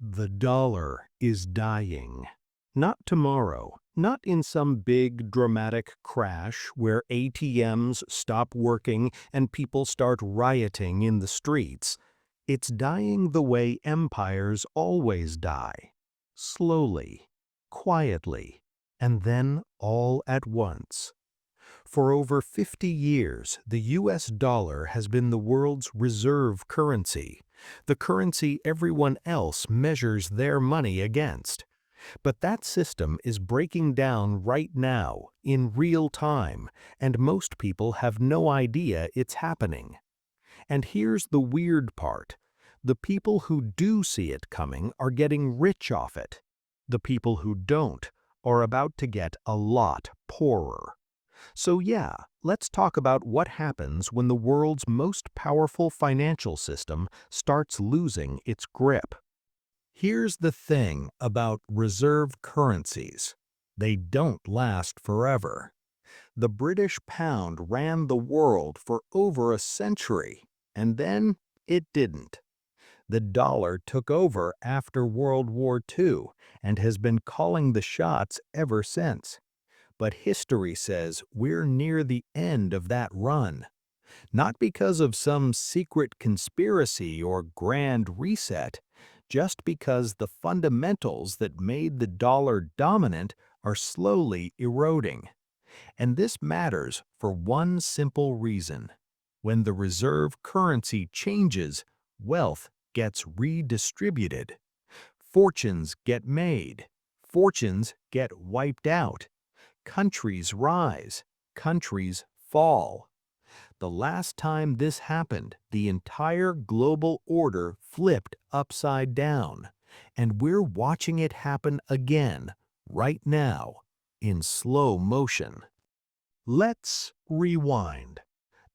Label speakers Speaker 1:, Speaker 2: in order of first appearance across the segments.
Speaker 1: The dollar is dying. Not tomorrow, not in some big dramatic crash where ATMs stop working and people start rioting in the streets. It's dying the way empires always die. Slowly, quietly, and then all at once. For over 50 years, the US dollar has been the world's reserve currency, the currency everyone else measures their money against. But that system is breaking down right now, in real time, and most people have no idea it's happening. And here's the weird part. The people who do see it coming are getting rich off it. The people who don't are about to get a lot poorer. So yeah, let's talk about what happens when the world's most powerful financial system starts losing its grip. Here's the thing about reserve currencies. They don't last forever. The British pound ran the world for over a century, and then it didn't. The dollar took over after World War II and has been calling the shots ever since. But history says we're near the end of that run. Not because of some secret conspiracy or grand reset, just because the fundamentals that made the dollar dominant are slowly eroding. And this matters for one simple reason. When the reserve currency changes, wealth gets redistributed. Fortunes get made. Fortunes get wiped out. Countries rise, countries fall. The last time this happened, the entire global order flipped upside down, and we're watching it happen again, right now, in slow motion. Let's rewind.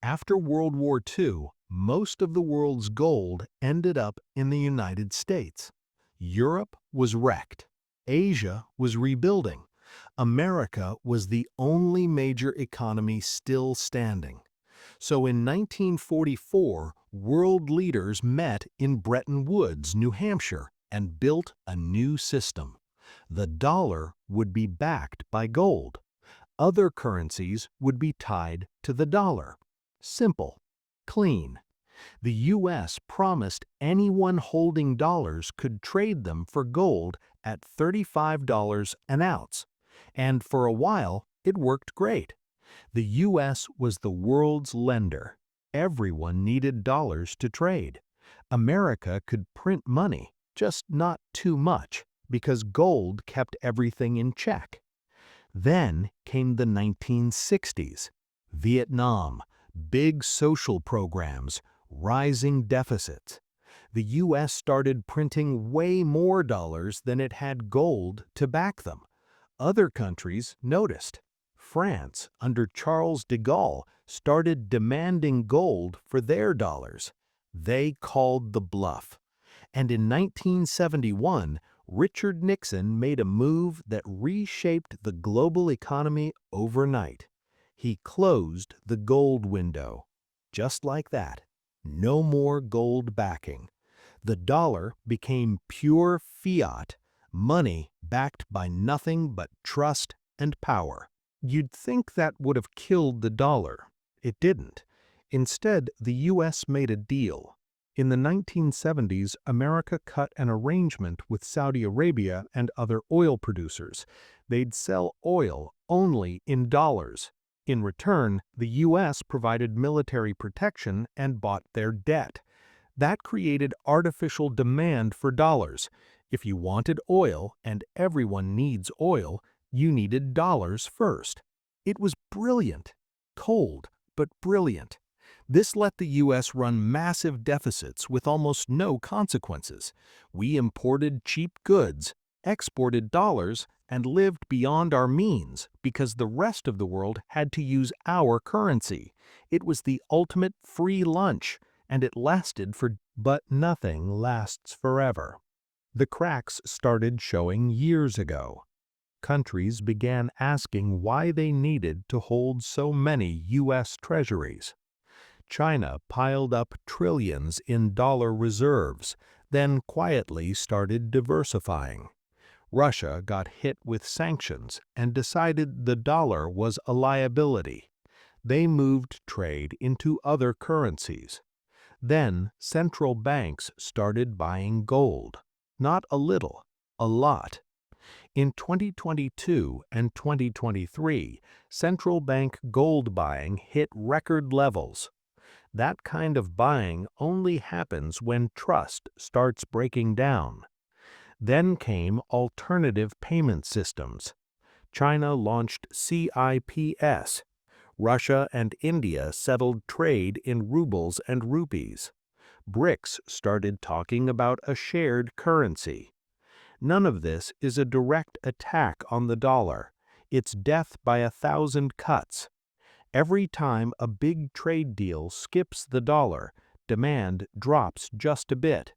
Speaker 1: After World War II, most of the world's gold ended up in the United States. Europe was wrecked. Asia was rebuilding. America was the only major economy still standing. So in 1944, world leaders met in Bretton Woods, New Hampshire, and built a new system. The dollar would be backed by gold. Other currencies would be tied to the dollar. Simple, clean. The U.S. promised anyone holding dollars could trade them for gold at $35 an ounce. And for a while, it worked great. The U.S. was the world's lender. Everyone needed dollars to trade. America could print money, just not too much, because gold kept everything in check. Then came the 1960s. Vietnam, big social programs, rising deficits. The U.S. started printing way more dollars than it had gold to back them. Other countries noticed. France, under Charles de Gaulle, started demanding gold for their dollars. They called the bluff. And in 1971, Richard Nixon made a move that reshaped the global economy overnight. He closed the gold window. Just like that. No more gold backing. The dollar became pure fiat, money backed by nothing but trust and power. You'd think that would have killed the dollar. It didn't. Instead, the U.S. made a deal. In the 1970s, America cut an arrangement with Saudi Arabia and other oil producers. They'd sell oil only in dollars. In return, the U.S. provided military protection and bought their debt. That created artificial demand for dollars. If you wanted oil, and everyone needs oil, you needed dollars first. It was brilliant. Cold, but brilliant. This let the U.S. run massive deficits with almost no consequences. We imported cheap goods, exported dollars, and lived beyond our means because the rest of the world had to use our currency. It was the ultimate free lunch, and it lasted but nothing lasts forever. The cracks started showing years ago. Countries began asking why they needed to hold so many U.S. treasuries. China piled up trillions in dollar reserves. then quietly started diversifying. Russia got hit with sanctions and decided the dollar was a liability. They moved trade into other currencies. Then central banks started buying gold. Not a little, a lot. In 2022 and 2023, central bank gold buying hit record levels. That kind of buying only happens when trust starts breaking down. Then came alternative payment systems. China launched CIPS. Russia and India settled trade in rubles and rupees. BRICS started talking about a shared currency. None of this is a direct attack on the dollar. It's death by 1,000 cuts. Every time a big trade deal skips the dollar, demand drops just a bit.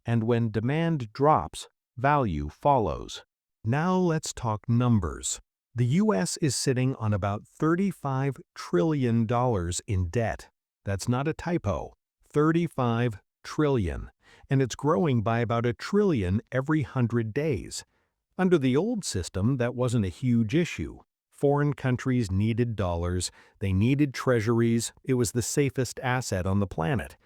Speaker 1: And when demand drops, value follows. Now let's talk numbers. The U.S. is sitting on about $35 trillion in debt. That's not a typo. 35 trillion. And it's growing by about $1 trillion every 100 days. Under the old system, that wasn't a huge issue. Foreign countries needed dollars, they needed treasuries, it was the safest asset on the planet.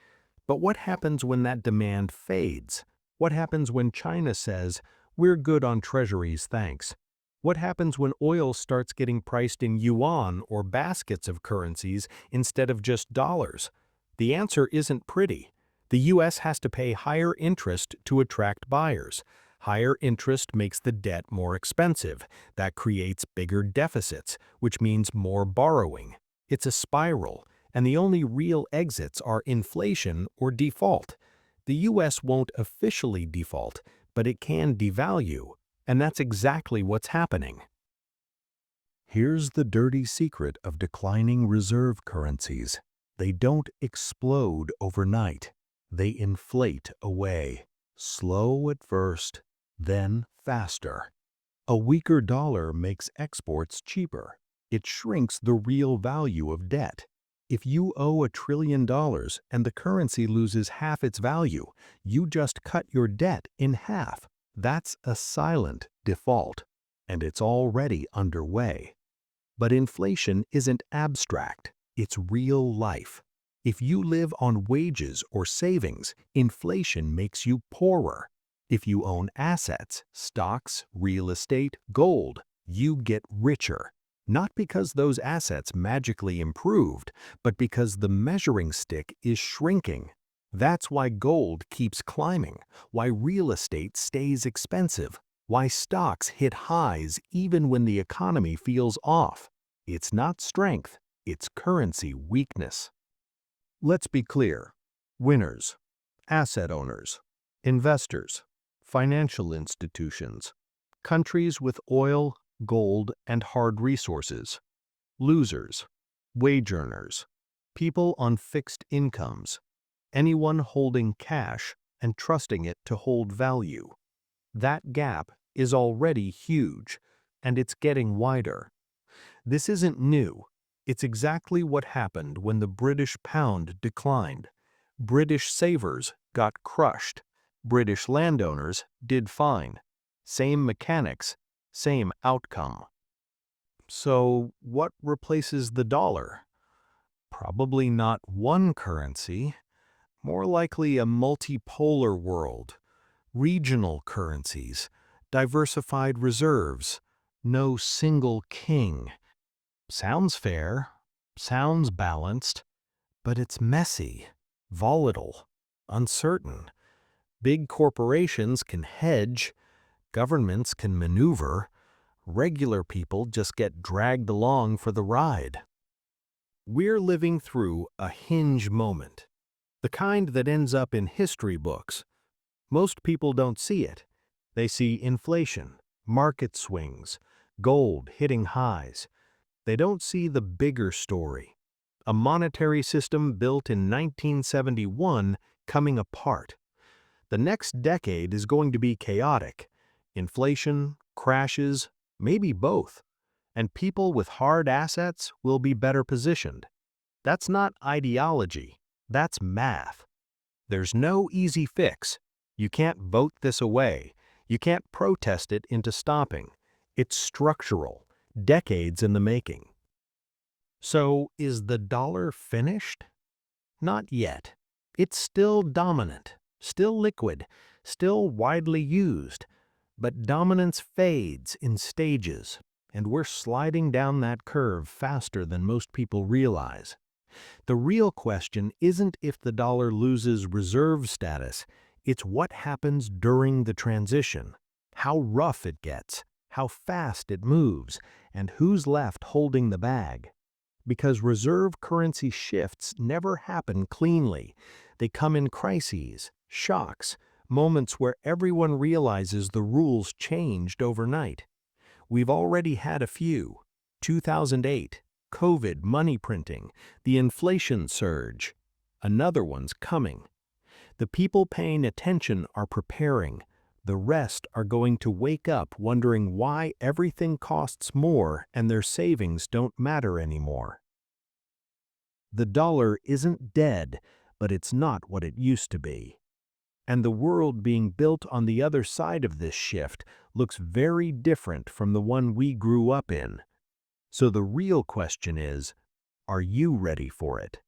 Speaker 1: But what happens when that demand fades? What happens when China says, "We're good on treasuries, thanks"? What happens when oil starts getting priced in yuan or baskets of currencies instead of just dollars? The answer isn't pretty. The U.S. has to pay higher interest to attract buyers. Higher interest makes the debt more expensive. That creates bigger deficits, which means more borrowing. It's a spiral, and the only real exits are inflation or default. The U.S. won't officially default, but it can devalue, and that's exactly what's happening. Here's the dirty secret of declining reserve currencies. They don't explode overnight. They inflate away, slow at first, then faster. A weaker dollar makes exports cheaper. It shrinks the real value of debt. If you owe $1 trillion and the currency loses half its value, you just cut your debt in half. That's a silent default, and it's already underway. But inflation isn't abstract, it's real life. If you live on wages or savings, inflation makes you poorer. If you own assets, stocks, real estate, gold, you get richer. Not because those assets magically improved, but because the measuring stick is shrinking. That's why gold keeps climbing, why real estate stays expensive, why stocks hit highs even when the economy feels off. It's not strength, it's currency weakness. Let's be clear. Winners, asset owners, investors, financial institutions, countries with oil, gold, and hard resources. Losers, wage earners, people on fixed incomes, anyone holding cash and trusting it to hold value. That gap is already huge, and it's getting wider. This isn't new. It's exactly what happened when the British pound declined. British savers got crushed. British landowners did fine. Same mechanics, same outcome. So, what replaces the dollar? Probably not one currency. More likely a multipolar world. Regional currencies, diversified reserves, no single king. Sounds fair, sounds balanced, but it's messy, volatile, uncertain. Big corporations can hedge, governments can maneuver, regular people just get dragged along for the ride. We're living through a hinge moment, the kind that ends up in history books. Most people don't see it. They see inflation, market swings, gold hitting highs. They don't see the bigger story. A monetary system built in 1971 coming apart. The next decade is going to be chaotic. Inflation, crashes, maybe both. And people with hard assets will be better positioned. That's not ideology. That's math. There's no easy fix. You can't vote this away. You can't protest it into stopping. It's structural, decades in the making. So, is the dollar finished? Not yet. It's still dominant, still liquid, still widely used. But dominance fades in stages, and we're sliding down that curve faster than most people realize. The real question isn't if the dollar loses reserve status, it's what happens during the transition, how rough it gets, how fast it moves, and who's left holding the bag. Because reserve currency shifts never happen cleanly. They come in crises, shocks, moments where everyone realizes the rules changed overnight. We've already had a few. 2008, COVID money printing, the inflation surge. Another one's coming. The people paying attention are preparing. The rest are going to wake up wondering why everything costs more and their savings don't matter anymore. The dollar isn't dead, but it's not what it used to be. And the world being built on the other side of this shift looks very different from the one we grew up in. So the real question is, are you ready for it?